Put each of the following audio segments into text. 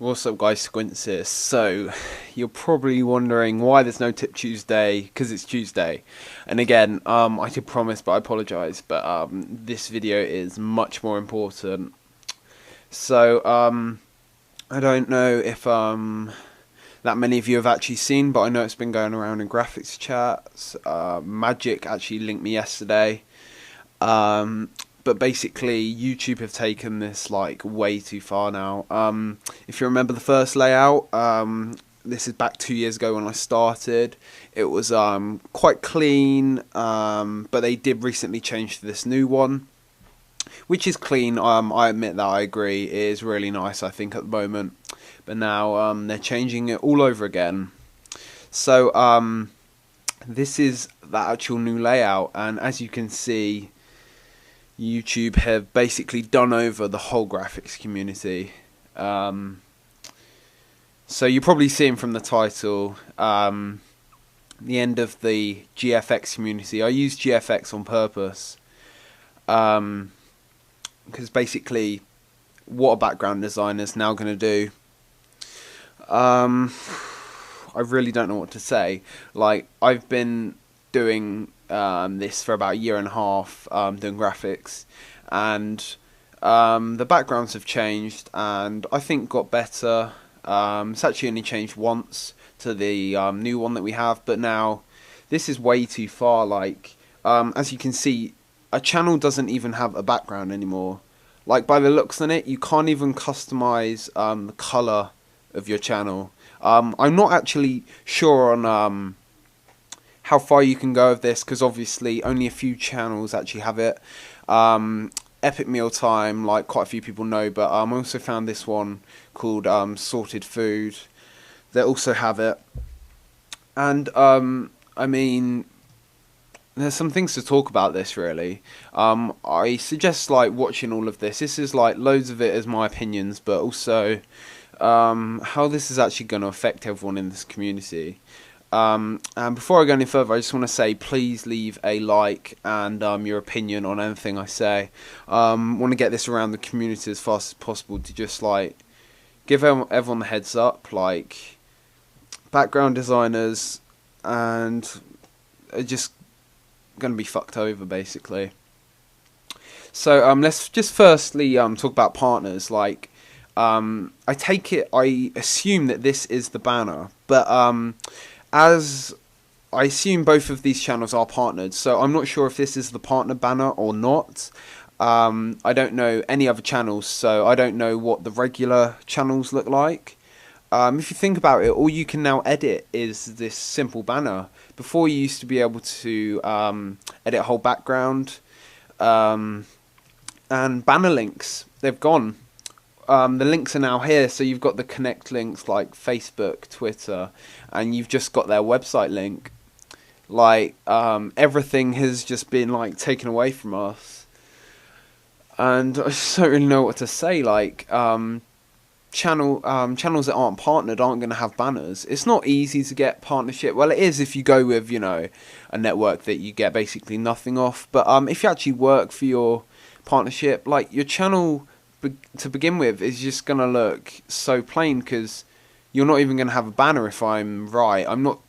What's up guys, Squints here. So, you're probably wondering why there's no Tip Tuesday, because it's Tuesday. And again, I did promise, but I apologise, but this video is much more important. So, I don't know if that many of you have actually seen, but I know it's been going around in graphics chats. Magic actually linked me yesterday. But basically, YouTube have taken this like way too far now. If you remember the first layout, this is back 2 years ago when I started. It was quite clean, but they did recently change to this new one, which is clean. I admit that, I agree. It is really nice, I think, at the moment. But now they're changing it all over again. So this is the actual new layout, and as you can see, YouTube have basically done over the whole graphics community. So you're probably seeing from the title, the end of the GFX community. I use GFX on purpose, because basically what a background designer is now going to do, I really don't know what to say. Like, I've been doing this for about a year and a half, doing graphics, and the backgrounds have changed and I think got better. It's actually only changed once to the new one that we have, but now this is way too far. Like, as you can see, a channel doesn't even have a background anymore. Like, by the looks on it, you can't even customize the color of your channel. I'm not actually sure on how far you can go with this, because obviously only a few channels actually have it. Epic Mealtime, like, quite a few people know, but I also found this one called Sorted Food that also have it. And I mean, there's some things to talk about this, really. I suggest like watching all of this. This is like loads of it as my opinions, but also how this is actually going to affect everyone in this community. And before I go any further, I just want to say, please leave a like and your opinion on anything I say. Want to get this around the community as fast as possible, to just like give everyone the heads up. Like, background designers and are just going to be fucked over, basically. So let's just firstly talk about partners. Like, I assume that this is the banner, but as I assume both of these channels are partnered, so I'm not sure if this is the partner banner or not. I don't know any other channels, so I don't know what the regular channels look like. If you think about it, all you can now edit is this simple banner. Before, you used to be able to edit a whole background, and banner links, they've gone. The links are now here, so you've got the connect links like Facebook, Twitter, and you've just got their website link. Like, everything has just been like taken away from us, and I just don't really know what to say. Like, channels that aren't partnered aren't going to have banners. It's not easy to get partnership. Well, it is if you go with, you know, a network that you get basically nothing off. But if you actually work for your partnership, like, your channel to begin with is just gonna look so plain, because you're not even gonna have a banner, if I'm right. I'm not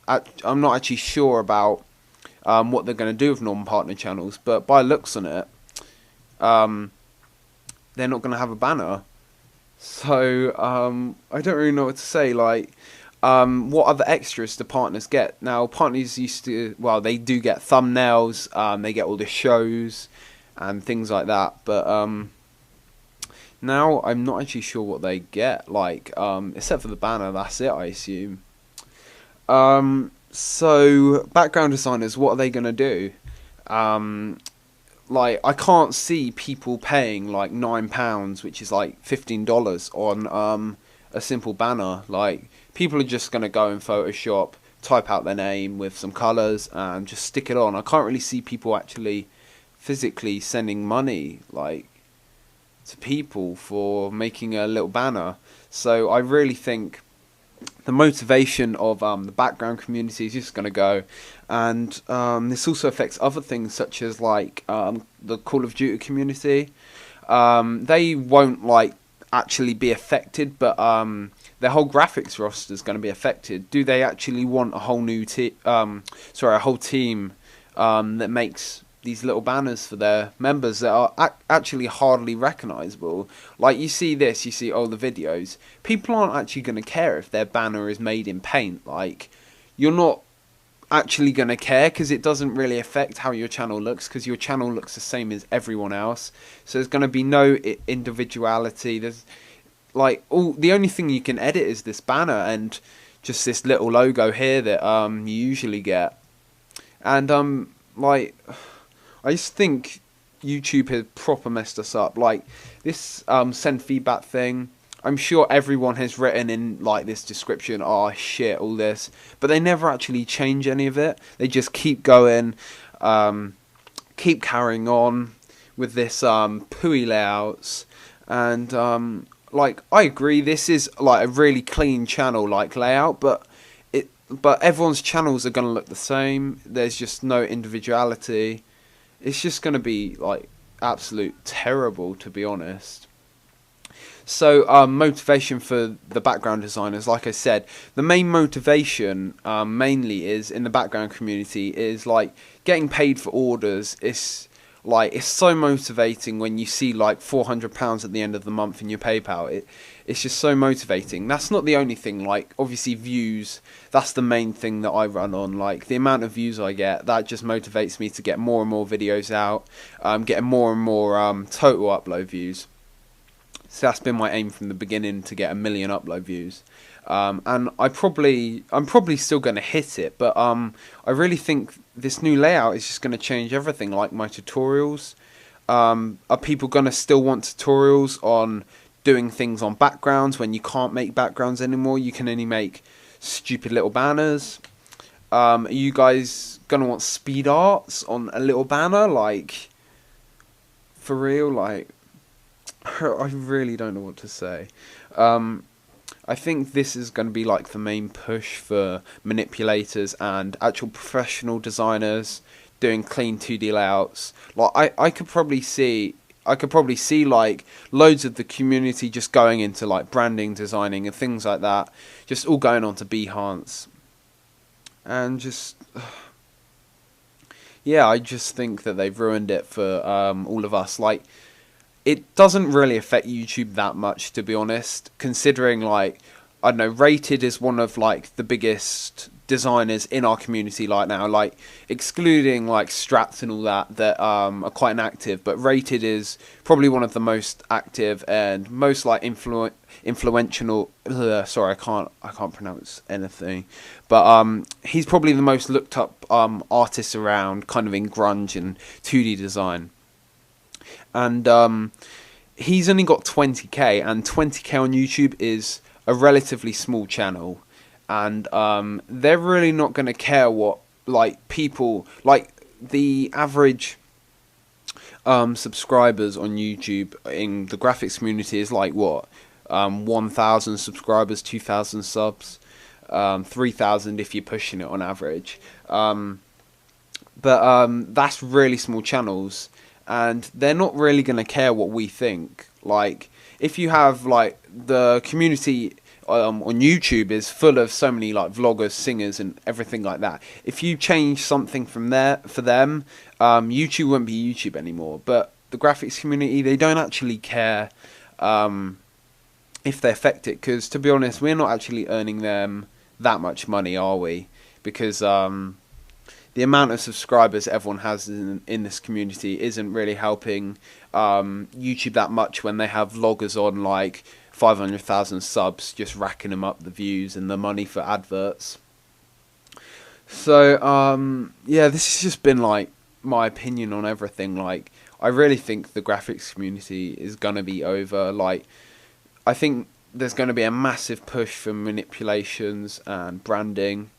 actually sure about what they're gonna do with non-partner channels, but by looks on it, they're not gonna have a banner. So I don't really know what to say. Like, what other extras do partners get? Now, partners used to, well, they do get thumbnails, they get all the shows and things like that, but now I'm not actually sure what they get. Like, except for the banner, that's it, I assume. So background designers, what are they gonna do? Like, I can't see people paying like £9, which is like $15, on a simple banner. Like, people are just gonna go in Photoshop, type out their name with some colours, and just stick it on. I can't really see people actually physically sending money, like, to people for making a little banner. So I really think the motivation of the background community is just going to go, and this also affects other things, such as like the Call of Duty community. They won't like actually be affected, but their whole graphics roster is going to be affected. Do they actually want a whole new a whole team that makes these little banners for their members that are actually hardly recognizable? Like, you see this, you see all the videos. People aren't actually going to care if their banner is made in paint. Like, you're not actually going to care because it doesn't really affect how your channel looks, because your channel looks the same as everyone else. So there's going to be no individuality. There's like the only thing you can edit is this banner and just this little logo here that you usually get. And like, I just think YouTube has proper messed us up. Like, this send feedback thing, I'm sure everyone has written in like this description, oh shit, all this, but they never actually change any of it. They just keep going, keep carrying on with this pooey layouts. And like, I agree, this is like a really clean channel like layout, but everyone's channels are going to look the same. There's just no individuality. It's just going to be like absolute terrible, to be honest. So motivation for the background designers, like I said, the main motivation mainly is in the background community is like getting paid for orders. It's so motivating when you see like £400 at the end of the month in your PayPal. It's just so motivating. That's not the only thing. Like, obviously views, that's the main thing that I run on. Like, the amount of views I get, that just motivates me to get more and more videos out, getting more and more total upload views. So that's been my aim from the beginning, to get 1 million upload views. And I'm probably still going to hit it, but I really think this new layout is just going to change everything. Like my tutorials, are people going to still want tutorials on doing things on backgrounds when you can't make backgrounds anymore? You can only make stupid little banners. Are you guys going to want speed arts on a little banner? Like, for real? Like, I really don't know what to say. I think this is going to be like the main push for manipulators and actual professional designers doing clean 2D layouts. Like, I could probably see like loads of the community just going into like branding, designing and things like that, just all going on to Behance. And just yeah, I just think that they've ruined it for all of us. Like, it doesn't really affect YouTube that much, to be honest, considering, like, I don't know, Rated is one of like the biggest designers in our community right now, like excluding like Strats and all that are quite inactive, but Rated is probably one of the most active and most like influential. Sorry, I can't pronounce anything, but he's probably the most looked up artist around, kind of in grunge and 2D design. And he's only got 20k, and 20k on YouTube is a relatively small channel, and they're really not going to care what like people like the average subscribers on YouTube in the graphics community is like what 1,000 subscribers, 2,000 subs, 3,000 if you're pushing it on average. But that's really small channels, and they're not really going to care what we think. Like, if you have like the community on YouTube is full of so many like vloggers, singers and everything like that, if you change something from there for them, YouTube won't be YouTube anymore. But the graphics community, they don't actually care if they affect it, because to be honest, we're not actually earning them that much money, are we? Because the amount of subscribers everyone has in this community isn't really helping YouTube that much when they have vloggers on like 500,000 subs, just racking them up the views and the money for adverts. So yeah, this has just been like my opinion on everything. Like, I really think the graphics community is gonna be over. Like, I think there's gonna be a massive push for manipulations and branding,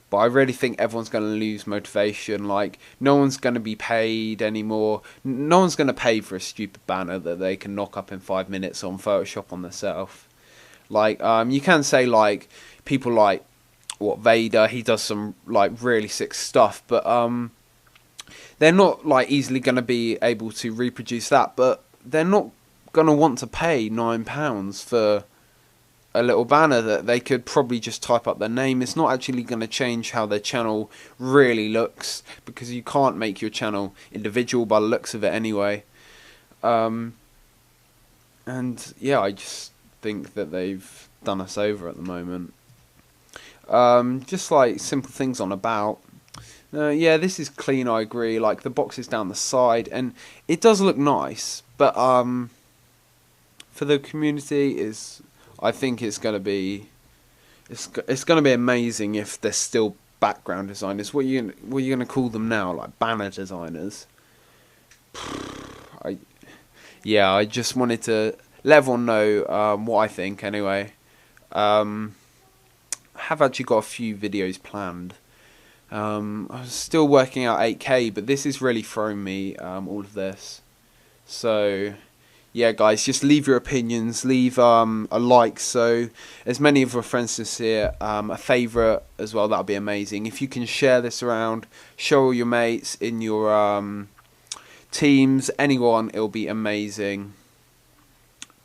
but I really think everyone's going to lose motivation. Like, no one's going to be paid anymore. No one's going to pay for a stupid banner that they can knock up in 5 minutes on Photoshop on themselves. Like, you can say, like, people like, what, Vader, he does some, like, really sick stuff, but they're not, like, easily going to be able to reproduce that, but they're not gonna want to pay £9 for a little banner that they could probably just type up their name. It's not actually going to change how their channel really looks, because you can't make your channel individual by the looks of it anyway. And yeah, I just think that they've done us over at the moment. Just like simple things on About. Yeah, this is clean, I agree. Like the boxes down the side, and it does look nice, but for the community, I think it's gonna be amazing if there's still background designers. What are you gonna call them now? Like banner designers? I just wanted to let everyone know what I think. Anyway, I have actually got a few videos planned. I was still working out 8K, but this is really throwing me, all of this. So yeah, guys, just leave your opinions, leave a like, so as many of your friends can see it, a favourite as well, that would be amazing. If you can share this around, show all your mates in your teams, anyone, it'll be amazing.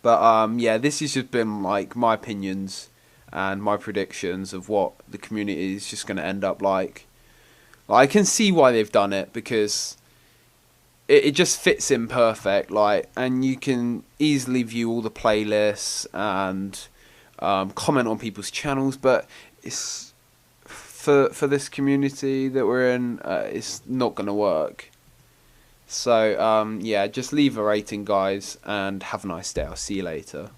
But yeah, this has just been like my opinions and my predictions of what the community is just going to end up like. I can see why they've done it, because it just fits in perfect, like, and you can easily view all the playlists and comment on people's channels, but it's for this community that we're in, it's not gonna work. So yeah, just leave a rating, guys, and have a nice day. I'll see you later.